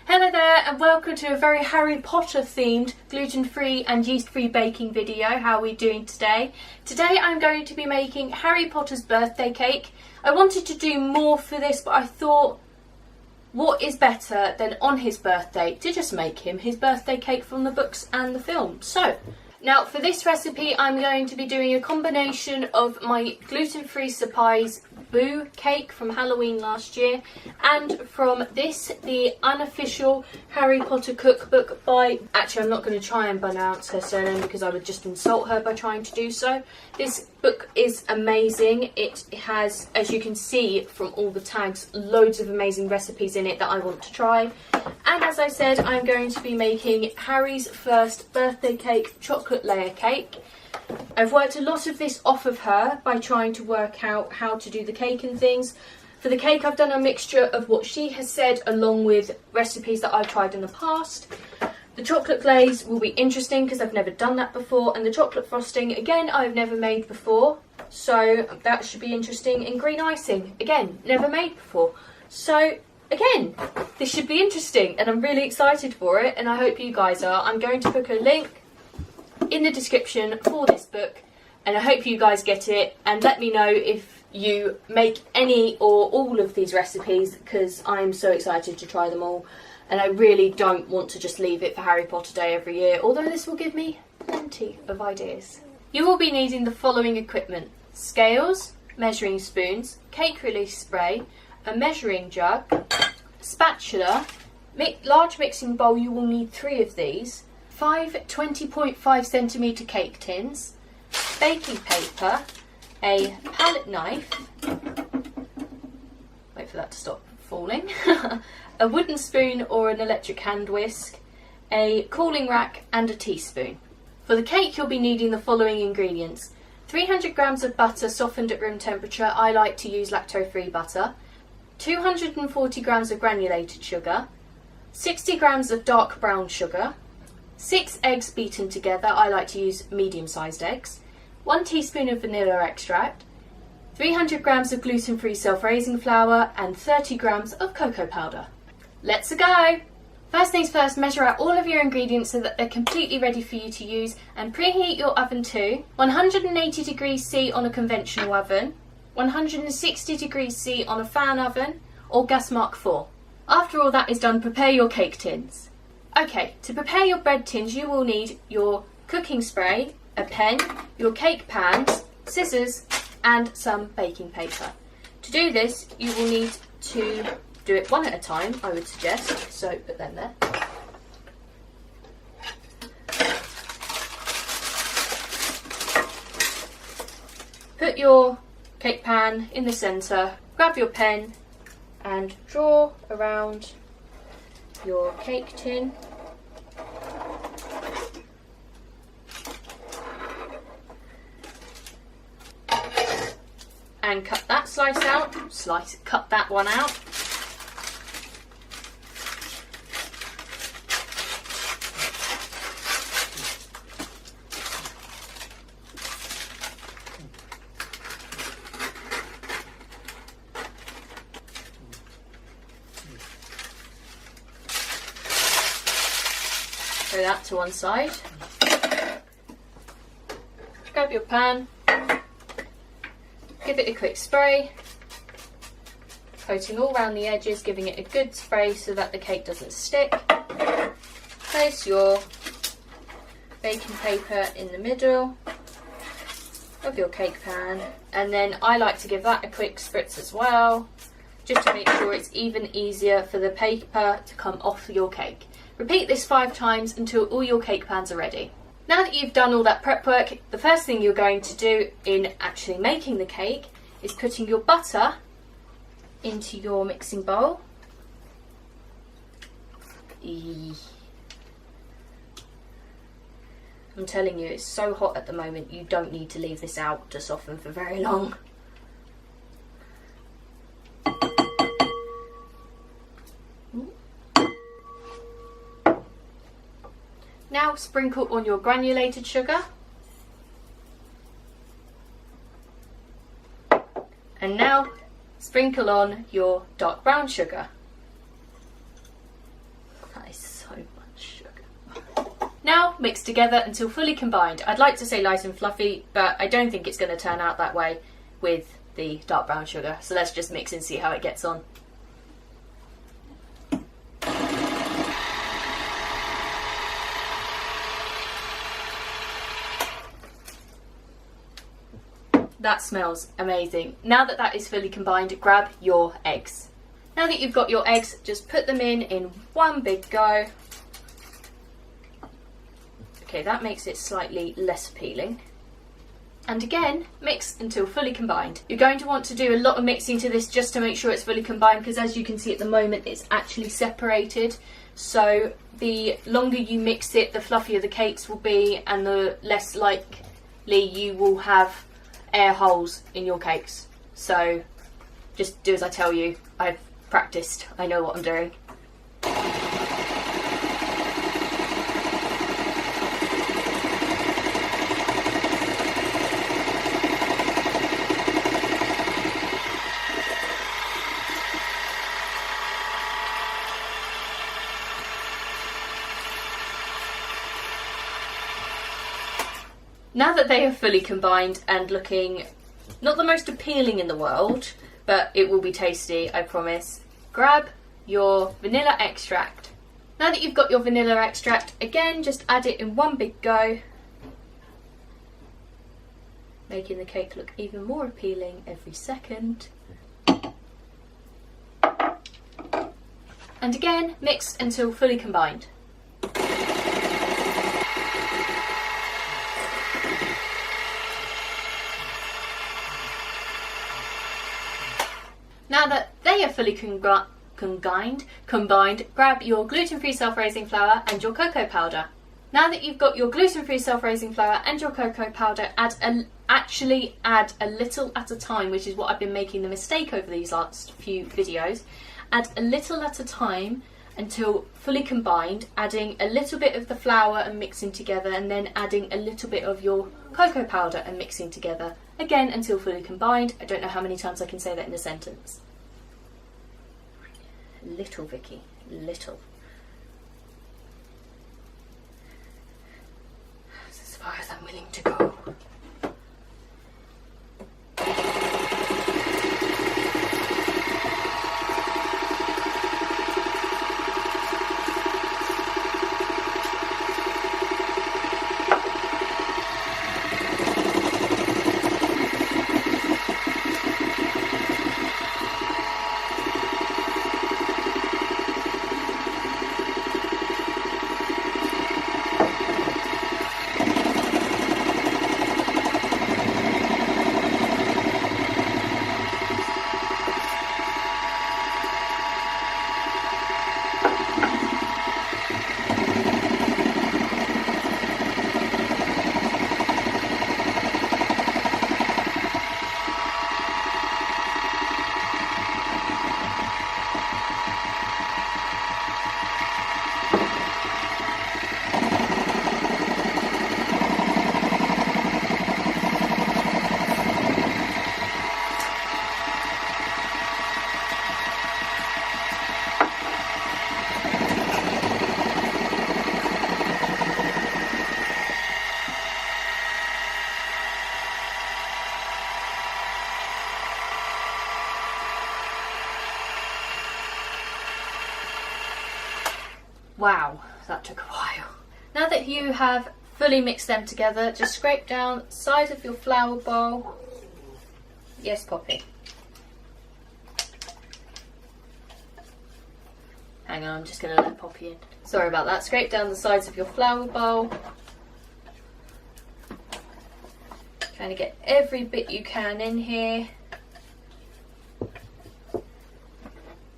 Hello there and welcome to a very Harry Potter themed gluten-free and yeast-free baking video. How are we doing today? Today I'm going to be making Harry Potter's birthday cake. I wanted to do more for this, but I thought what is better than on his birthday to just make him his birthday cake from the books and the film. So now for this recipe I'm going to be doing a combination of my gluten-free surprise Boo cake from Halloween last year and from this, the unofficial Harry Potter cookbook by, actually I'm not going to try and pronounce her surname because I would just insult her by trying to do so. This book is amazing. It has, as you can see from all the tags, loads of amazing recipes in it that I want to try. And as I said, I'm going to be making Harry's first birthday cake, chocolate layer cake. I've worked a lot of this off of her by trying to work out how to do the cake and things. For the cake I've done a mixture of what she has said along with recipes that I've tried in the past. The chocolate glaze will be interesting because I've never done that before, and the chocolate frosting, again, I've never made before, so that should be interesting. And green icing, again, never made before. So again, this should be interesting and I'm really excited for it, and I hope you guys are. I'm going to put a link in the description for this book, and I hope you guys get it and let me know if you make any or all of these recipes, because I'm so excited to try them all and I really don't want to just leave it for Harry Potter Day every year, although this will give me plenty of ideas. You will be needing the following equipment: scales, measuring spoons, cake release spray, a measuring jug, spatula, large mixing bowl, you will need 3 of these, 5 20.5cm cake tins, baking paper, a palette knife, wait for that to stop falling, a wooden spoon or an electric hand whisk, a cooling rack and a teaspoon. For the cake you'll be needing the following ingredients: 300 grams of butter softened at room temperature, I like to use lactose-free butter, 240 grams of granulated sugar, 60 grams of dark brown sugar, 6 eggs beaten together, I like to use medium-sized eggs, 1 teaspoon of vanilla extract, 300 grams of gluten-free self-raising flour and 30 grams of cocoa powder. Let's go! First things first, measure out all of your ingredients so that they're completely ready for you to use, and preheat your oven to 180 degrees C on a conventional oven, 160 degrees C on a fan oven or gas mark 4. After all that is done, prepare your cake tins. Okay, to prepare your bread tins you will need your cooking spray, a pen, your cake pans, scissors and some baking paper. To do this you will need to do it one at a time, I would suggest, so put them there. Put your cake pan in the centre, grab your pen and draw around your cake tin. And cut that slice out, cut that one out. Throw that to one side. Grab your pan, give it a quick spray, coating all around the edges, giving it a good spray so that the cake doesn't stick. Place your baking paper in the middle of your cake pan, and then I like to give that a quick spritz as well, just to make sure it's even easier for the paper to come off your cake. Repeat this 5 times until all your cake pans are ready. Now that you've done all that prep work, the first thing you're going to do in actually making the cake is putting your butter into your mixing bowl. I'm telling you, it's so hot at the moment, you don't need to leave this out to soften for very long. Now sprinkle on your granulated sugar. And now sprinkle on your dark brown sugar. Now mix together until fully combined. I'd like to say light and fluffy, but I don't think it's going to turn out that way with the dark brown sugar. So let's just mix and see how it gets on. That smells amazing. Now that that is fully combined, grab your eggs. Now that you've got your eggs, just put them in one big go. Okay, that makes it slightly less appealing. And again, mix until fully combined. You're going to want to do a lot of mixing to this just to make sure it's fully combined, because as you can see at the moment, it's actually separated. So the longer you mix it, the fluffier the cakes will be, and the less likely you will have air holes in your cakes. So just do as I tell you. I've practiced, I know what I'm doing. Now that they are fully combined and looking not the most appealing in the world, but it will be tasty, I promise, grab your vanilla extract. Now that you've got your vanilla extract, again, just add it in one big go, making the cake look even more appealing every second. And again, mix until fully combined. Now that they are fully combined, grab your gluten-free self-raising flour and your cocoa powder. Now that you've got your gluten-free self-raising flour and your cocoa powder, actually add a little at a time, which is what I've been making the mistake over these last few videos. Add a little at a time until fully combined, adding a little bit of the flour and mixing together, and then adding a little bit of your cocoa powder and mixing together. Again, until fully combined. I don't know how many times I can say that in a sentence. Little, Vickiie, little. That's as far as I'm willing to go. Wow, that took a while. Now that you have fully mixed them together, just scrape down the sides of your flour bowl. Yes, Poppy. Hang on, I'm just going to let Poppy in. Sorry about that. Scrape down the sides of your flour bowl. Trying to get every bit you can in here.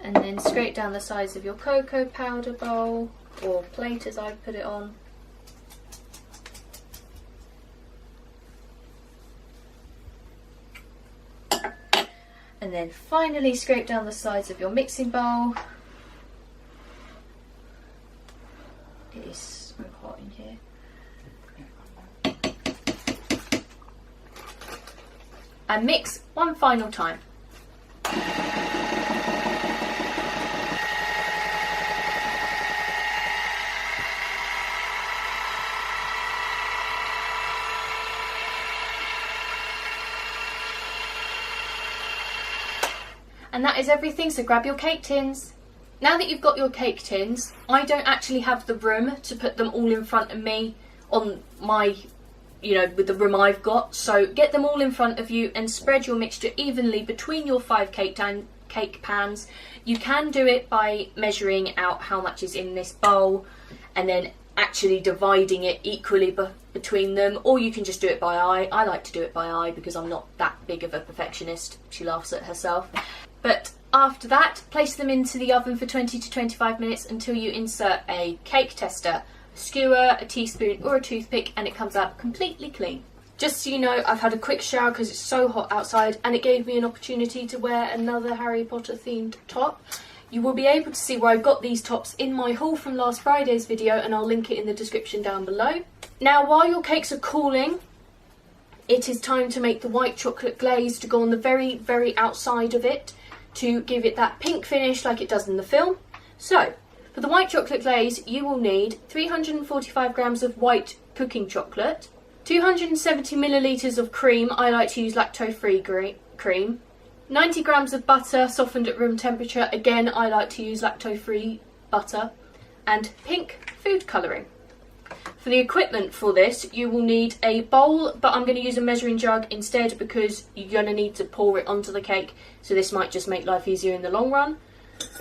And then scrape down the sides of your cocoa powder bowl, or plate as I put it on. And then finally scrape down the sides of your mixing bowl. It is so hot in here. And mix one final time. And that is everything, so grab your cake tins. Now that you've got your cake tins, I don't actually have the room to put them all in front of me on my, with the room I've got. So get them all in front of you and spread your mixture evenly between your 5 cake pans. You can do it by measuring out how much is in this bowl and then actually dividing it equally between them, or you can just do it by eye. I like to do it by eye because I'm not that big of a perfectionist. She laughs at herself. But after that, place them into the oven for 20 to 25 minutes until you insert a cake tester, a skewer, a teaspoon or a toothpick, and it comes out completely clean. Just so you know, I've had a quick shower because it's so hot outside, and it gave me an opportunity to wear another Harry Potter themed top. You will be able to see where I got these tops in my haul from last Friday's video, and I'll link it in the description down below. Now, while your cakes are cooling, it is time to make the white chocolate glaze to go on the very, very outside of it to give it that pink finish like it does in the film. So, for the white chocolate glaze, you will need 345 grams of white cooking chocolate, 270 millilitres of cream. I like to use lactose-free cream. 90 grams of butter softened at room temperature. Again, I like to use lactose-free butter. And pink food colouring. For the equipment for this, you will need a bowl, but I'm going to use a measuring jug instead because you're going to need to pour it onto the cake, so this might just make life easier in the long run.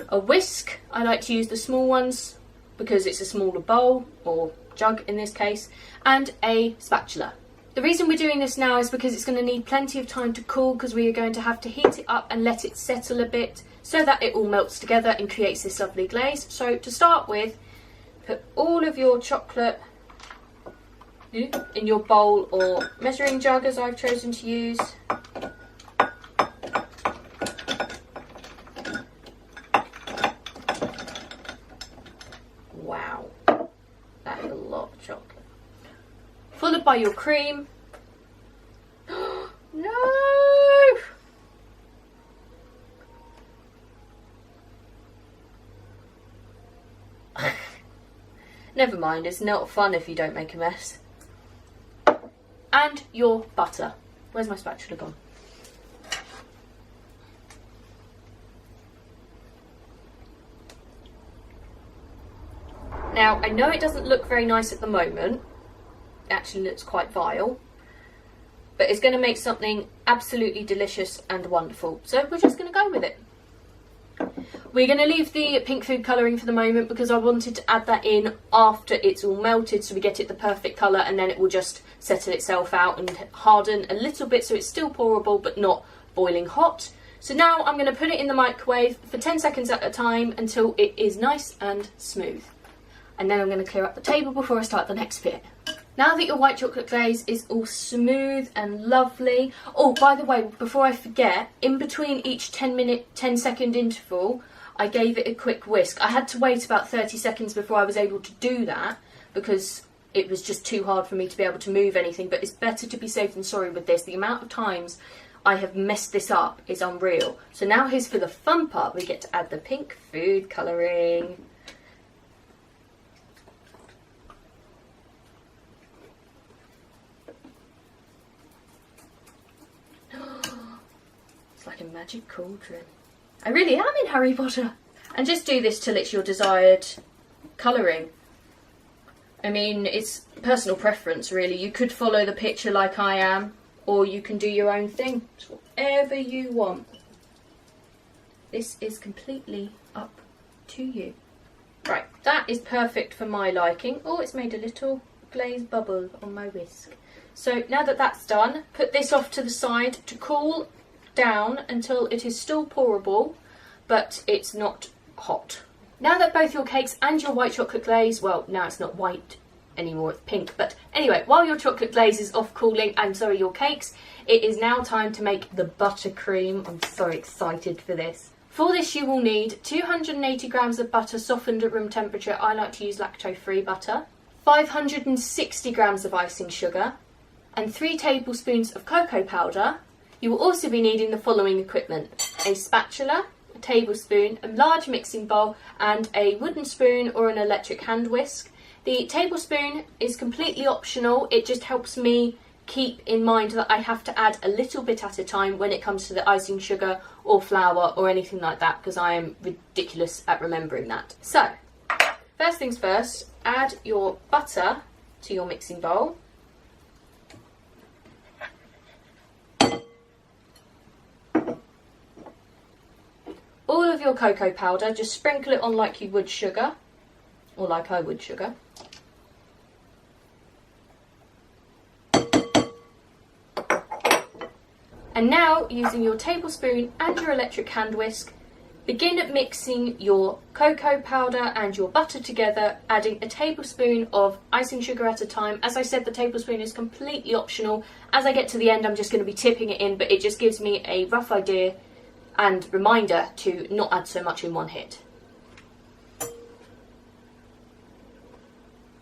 A whisk. I like to use the small ones because it's a smaller bowl, or jug in this case, and a spatula. The reason we're doing this now is because it's going to need plenty of time to cool, because we are going to have to heat it up and let it settle a bit so that it all melts together and creates this lovely glaze. So to start with, put all of your chocolate in your bowl or measuring jug, as I've chosen to use. Wow, that is a lot of chocolate. Followed by your cream. No! Never mind, it's not fun if you don't make a mess. And your butter. Where's my spatula gone? Now, I know it doesn't look very nice at the moment. It actually looks quite vile. But it's going to make something absolutely delicious and wonderful. So we're just going to go with it. We're going to leave the pink food colouring for the moment because I wanted to add that in after it's all melted so we get it the perfect colour, and then it will just settle itself out and harden a little bit so it's still pourable but not boiling hot. So now I'm going to put it in the microwave for 10 seconds at a time until it is nice and smooth. And then I'm going to clear up the table before I start the next bit. Now that your white chocolate glaze is all smooth and lovely. Oh, by the way, before I forget, in between each 10 second interval, I gave it a quick whisk. I had to wait about 30 seconds before I was able to do that because it was just too hard for me to be able to move anything. But it's better to be safe than sorry with this. The amount of times I have messed this up is unreal. So now here's for the fun part. We get to add the pink food colouring. Like a magic cauldron. I really am in Harry Potter. And just do this till it's your desired colouring. I mean, it's personal preference really. You could follow the picture like I am, or you can do your own thing. It's whatever you want. This is completely up to you. Right, that is perfect for my liking. Oh, it's made a little glazed bubble on my whisk. So now that that's done, put this off to the side to cool down until it is still pourable, but it's not hot. Now that both your cakes and your white chocolate glaze, well, now it's not white anymore, it's pink, but anyway, while your chocolate glaze is off cooling, your cakes, it is now time to make the buttercream. I'm so excited for this. For this you will need 280 grams of butter softened at room temperature. I like to use lactose-free butter. 560 grams of icing sugar and 3 tablespoons of cocoa powder. You will also be needing the following equipment: a spatula, a tablespoon, a large mixing bowl and a wooden spoon or an electric hand whisk. The tablespoon is completely optional, it just helps me keep in mind that I have to add a little bit at a time when it comes to the icing sugar or flour or anything like that, because I am ridiculous at remembering that. So, first things first, add your butter to your mixing bowl. All of your cocoa powder, just sprinkle it on like you would sugar, or like I would sugar. And now, using your tablespoon and your electric hand whisk, begin mixing your cocoa powder and your butter together, adding a tablespoon of icing sugar at a time. As I said, the tablespoon is completely optional. As I get to the end, I'm just going to be tipping it in, but it just gives me a rough idea and reminder to not add so much in one hit.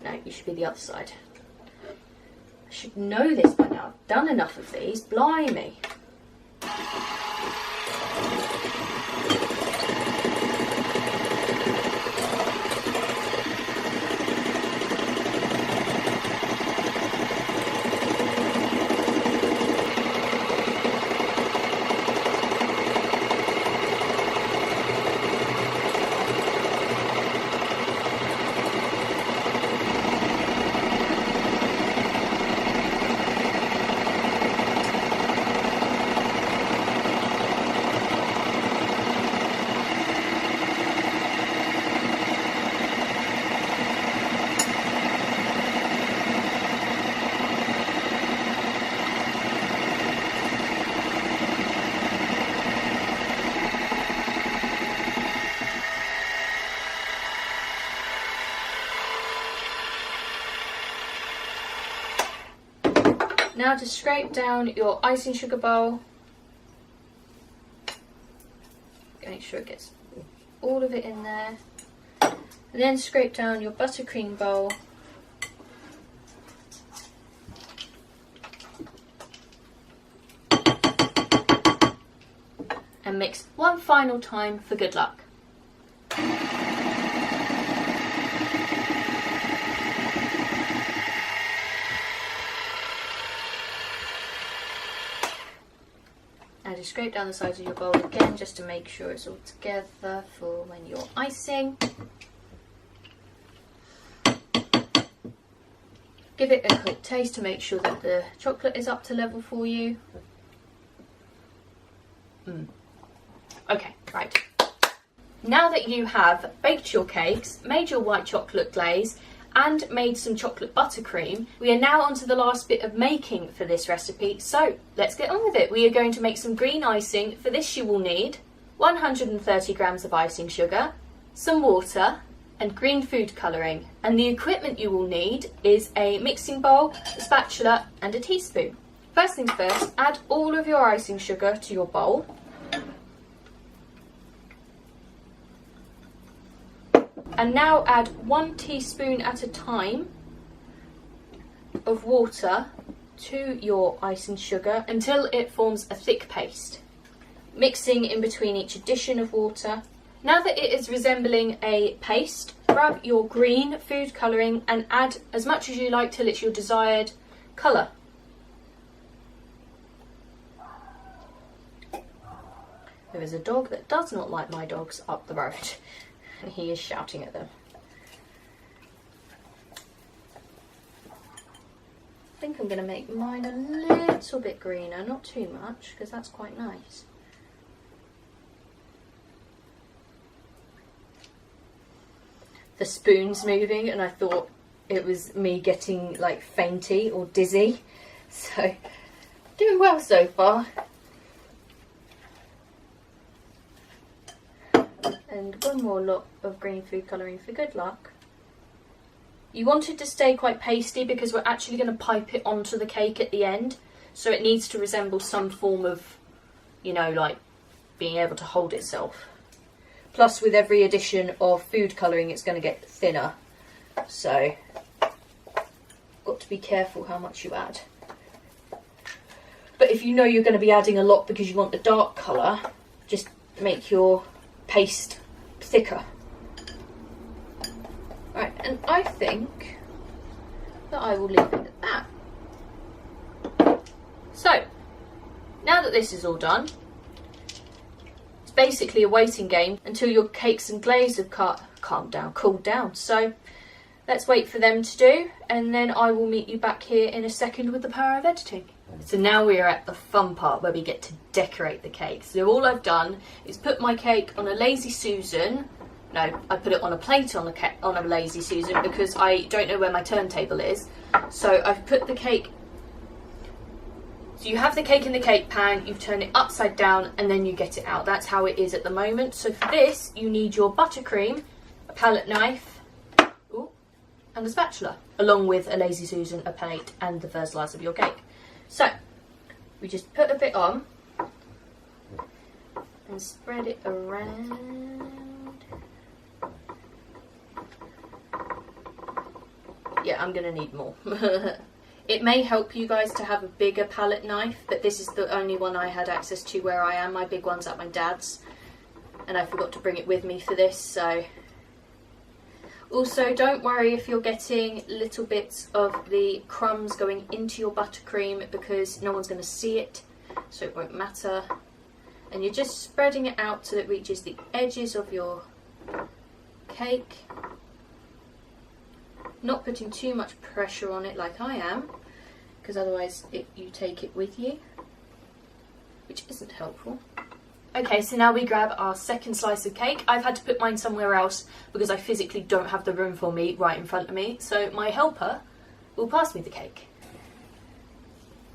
No, you should be the other side. I should know this by now. I've done enough of these. Blimey. Now to scrape down your icing sugar bowl. Make sure it gets all of it in there. And then scrape down your buttercream bowl. And mix one final time for good luck. Now just scrape down the sides of your bowl again just to make sure it's all together for when you're icing. Give it a quick taste to make sure that the chocolate is up to level for you. Okay, right. Now that you have baked your cakes, made your white chocolate glaze, and made some chocolate buttercream, we are now on to the last bit of making for this recipe, so let's get on with it. We are going to make some green icing. For this you will need 130 grams of icing sugar, some water, and green food colouring. And the equipment you will need is a mixing bowl, a spatula, and a teaspoon. First things first, add all of your icing sugar to your bowl. And now add 1 teaspoon at a time of water to your icing sugar until it forms a thick paste. Mixing in between each addition of water. Now that it is resembling a paste, grab your green food colouring and add as much as you like till it's your desired colour. There is a dog that does not like my dogs up the road. And he is shouting at them. I think I'm going to make mine a little bit greener, not too much, because that's quite nice. The spoon's moving, and I thought it was me getting like fainty or dizzy. So, doing well so far. And one more lot of green food colouring for good luck. You want it to stay quite pasty because we're actually going to pipe it onto the cake at the end. So it needs to resemble some form of, you know, like being able to hold itself. Plus with every addition of food colouring it's going to get thinner. So, got to be careful how much you add. But if you know you're going to be adding a lot because you want the dark colour, just make your paste thicker. Right, and I think that I will leave it at that. So, now that this is all done, It's basically a waiting game until your cakes and glaze have cooled down. So let's wait for them to do, and then I will meet you back here in a second with the power of editing. So now we are at the fun part where we get to decorate the cake. So all I've done is put my cake on a Lazy Susan. No, I put it on a plate on a Lazy Susan because I don't know where my turntable is. So I've put the cake. So you have the cake in the cake pan, you turn it upside down, and then you get it out. That's how it is at the moment. So for this, you need your buttercream, a palette knife, and a spatula, along with a Lazy Susan, a plate, and the first slice of your cake. So we just put a bit on and spread it around. Yeah, I'm gonna need more. It may help you guys to have a bigger palette knife, but this is the only one I had access to where I am. My big one's at my dad's, and I forgot to bring it with me for this, so. Also, don't worry if you're getting little bits of the crumbs going into your buttercream because no one's going to see it, so it won't matter. And you're just spreading it out so that it reaches the edges of your cake. Not putting too much pressure on it like I am, because otherwise you take it with you, which isn't helpful. Okay, so now we grab our second slice of cake. I've had to put mine somewhere else because I physically don't have the room for me right in front of me. So my helper will pass me the cake.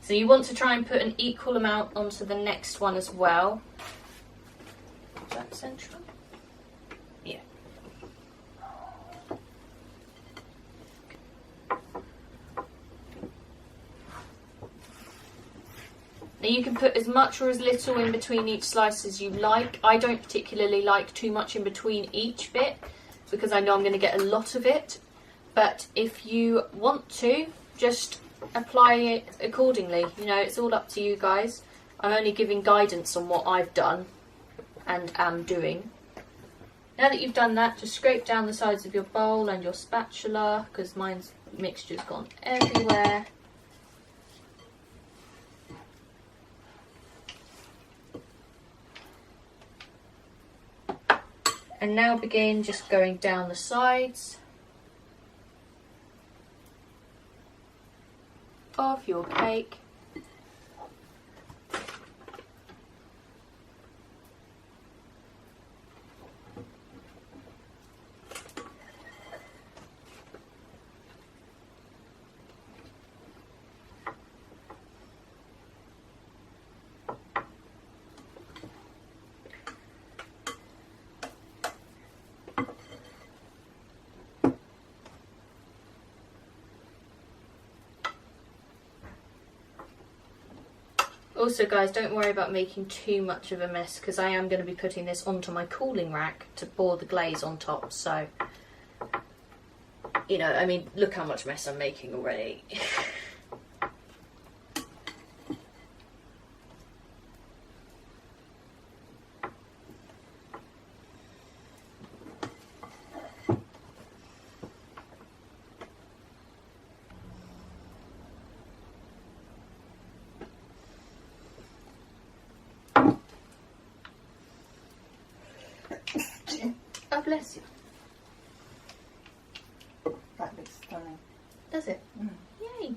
So you want to try and put an equal amount onto the next one as well. Is that central? Yeah. Now you can put as much or as little in between each slice as you like. I don't particularly like too much in between each bit because I know I'm going to get a lot of it. But if you want to, just apply it accordingly. You know, it's all up to you guys. I'm only giving guidance on what I've done and am doing. Now that you've done that, just scrape down the sides of your bowl and your spatula because mine's mixture's gone everywhere. And now begin just going down the sides of your cake. Also guys, don't worry about making too much of a mess because I am going to be putting this onto my cooling rack to pour the glaze on top, so, you know, I mean, look how much mess I'm making already. Oh, bless you. That looks stunning. Does it? Mm. Yay.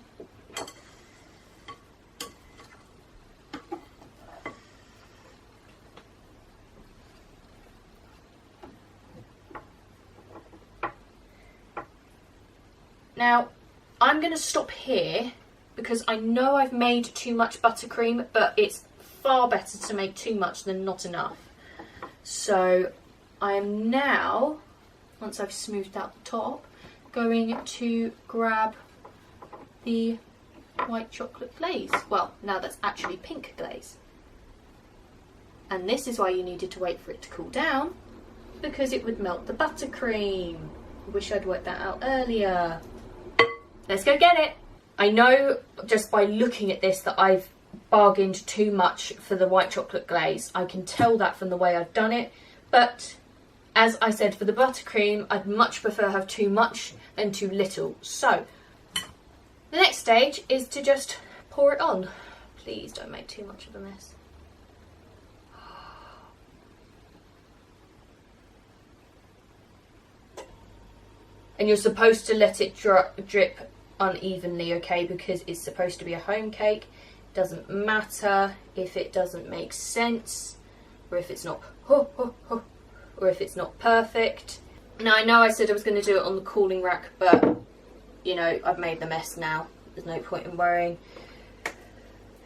Now, I'm going to stop here because I know I've made too much buttercream, but it's far better to make too much than not enough. So I am now, once I've smoothed out the top, going to grab the white chocolate glaze. Well, now that's actually pink glaze. And this is why you needed to wait for it to cool down, because it would melt the buttercream. I wish I'd worked that out earlier. Let's go get it. I know just by looking at this that I've bargained too much for the white chocolate glaze. I can tell that from the way I've done it, but as I said, for the buttercream, I'd much prefer have too much than too little. So the next stage is to just pour it on. Please don't make too much of a mess. And you're supposed to let it drip unevenly, okay, because it's supposed to be a home cake. It doesn't matter if it doesn't make sense, or if it's not or if it's not perfect. Now, I know I said I was going to do it on the cooling rack, but you know, I've made the mess now. There's no point in worrying.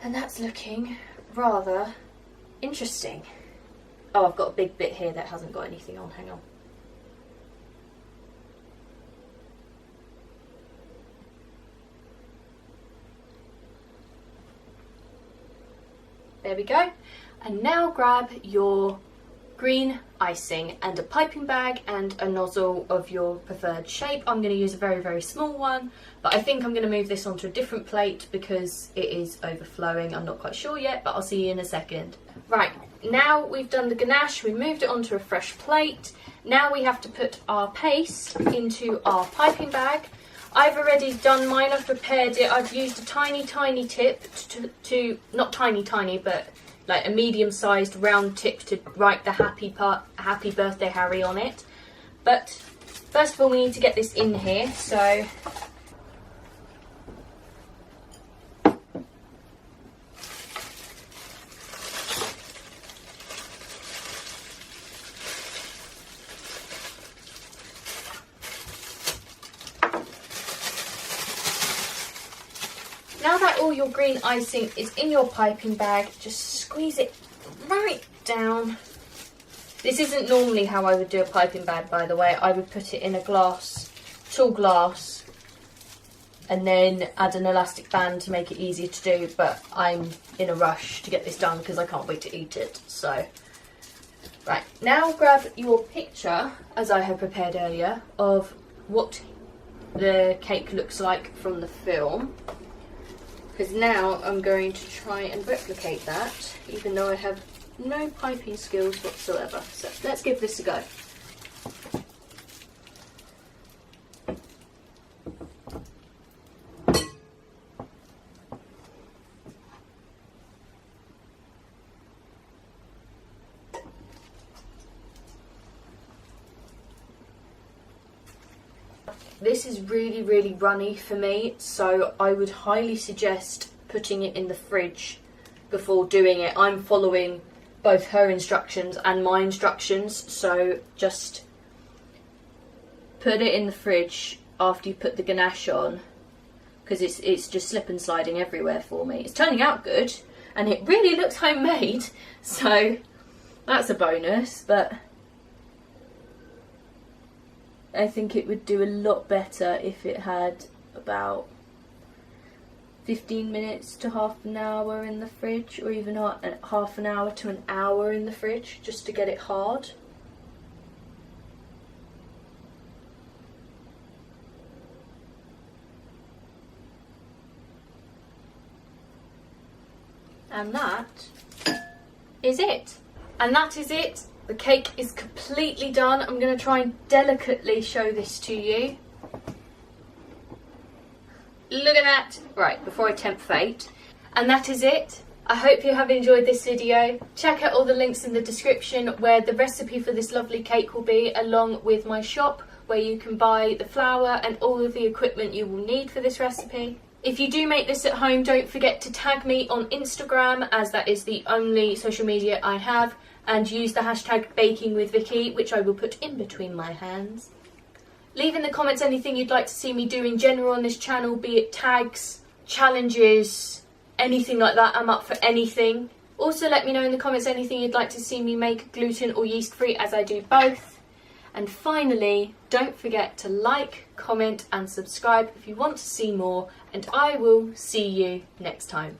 And that's looking rather interesting. Oh, I've got a big bit here that hasn't got anything on. Hang on. There we go. And now grab your green icing and a piping bag and a nozzle of your preferred shape. I'm going to use a very, very small one, but I think I'm going to move this onto a different plate because it is overflowing. I'm not quite sure yet, but I'll see you in a second. Right, now we've done the ganache, we moved it onto a fresh plate. Now we have to put our paste into our piping bag. I've already done mine, I've prepared it. I've used a tiny, tiny tip to not tiny, tiny, but like a medium-sized round tip to write the happy birthday Harry on it. But first of all, we need to get this in here, so now that all your green icing is in your piping bag, just squeeze it right down. This isn't normally how I would do a piping bag, by the way. I would put it in a glass, tall glass, and then add an elastic band to make it easier to do, but I'm in a rush to get this done because I can't wait to eat it. So, right, now grab your picture, as I had prepared earlier, of what the cake looks like from the film. Because now I'm going to try and replicate that, even though I have no piping skills whatsoever. So let's give this a go. This is really, really runny for me, so I would highly suggest putting it in the fridge before doing it. I'm following both her instructions and my instructions, so just put it in the fridge after you put the ganache on, because it's just slip and sliding everywhere for me. It's turning out good, and it really looks homemade, so that's a bonus, but I think it would do a lot better if it had about 15 minutes to half an hour in the fridge, or even half an hour to an hour in the fridge, just to get it hard. And that is it. And that is it. The cake is completely done. I'm going to try and delicately show this to you. Look at that. Right, before I tempt fate. And that is it. I hope you have enjoyed this video. Check out all the links in the description where the recipe for this lovely cake will be, along with my shop where you can buy the flour and all of the equipment you will need for this recipe. If you do make this at home, don't forget to tag me on Instagram, as that is the only social media I have, and use the hashtag bakingwithvickiie, which I will put in between my hands. Leave in the comments anything you'd like to see me do in general on this channel, be it tags, challenges, anything like that. I'm up for anything. Also let me know in the comments anything you'd like to see me make gluten or yeast free, as I do both. And finally, don't forget to like, comment and subscribe if you want to see more, and I will see you next time.